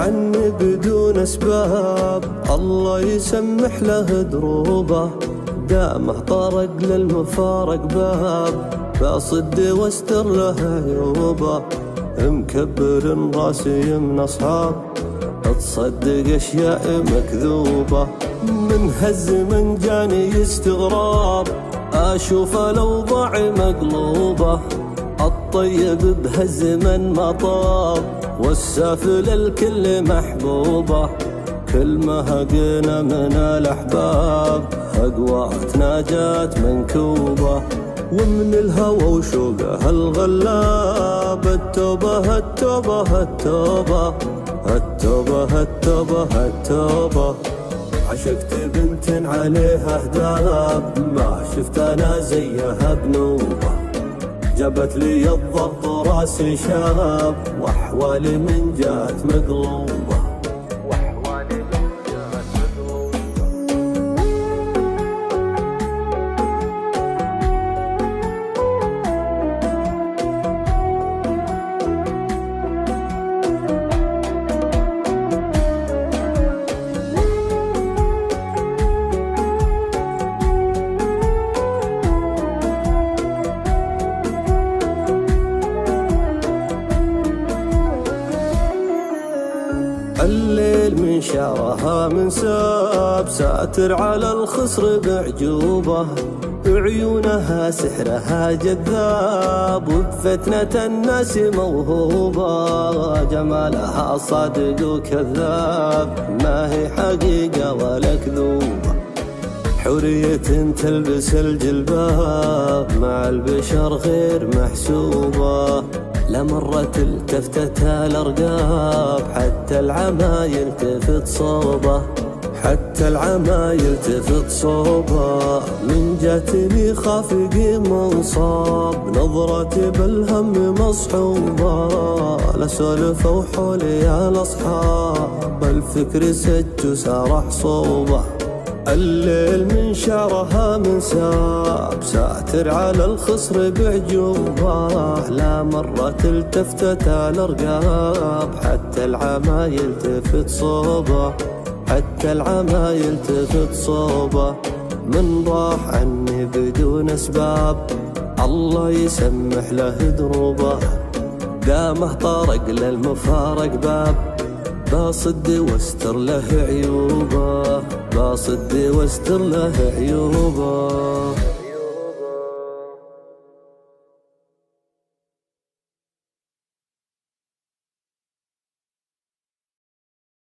عني بدون أسباب، الله يسمح له دروبه. دامه طرق للمفارق باب، بصد واستر له عيوبه. مكبر راسي من أصحاب، تصدق أشياء مكذوبة. من هز من جاني استغراب، أشوف الأوضاع مقلوبة. الطيب بهز من مطاب، والسافل الكل محبوبة. كل ما هقنا من الأحباب، أقواتنا جات منكوبة. ومن الهوى وشوقه الغلاب، التوبة التوبة التوبة التوبة التوبة التوبة. عشقت بنت عليها هداب، ما شفت أنا زيها بنوبة. جابت لي الضغط راسي شاب، وأحوالي من جات مقلوبة. الليل من شعرها من ساب، ساتر على الخصر بعجوبة. عيونها سحرها جذاب، وبفتنة الناس موهوبة. جمالها صادق وكذاب، ما هي حقيقة ولا كذوبة. حورية تلبس الجلباب، مع البشر غير محسوبة. لمرت التفتتها الأرقاب، حتى العما يلتفت صوبه. حتى العما يلتفت صوبه. من جاتني خافقي منصاب، نظرتي بالهم مصحوبة. لا سولف وحولي يا الأصحاب، الفكر سج وسارح صوبه. الليل من شعرها من ساب، ساتر على الخصر بعجوبة. لا مرة التفتت الأرقاب، حتى العما يلتفت صوبه. حتى العما يلتفت صوبه. من راح عني بدون أسباب، الله يسمح له دروبه. دامه طرق للمفارق باب، بصد واستر له عيوبه. بصد واستر له عيوبه.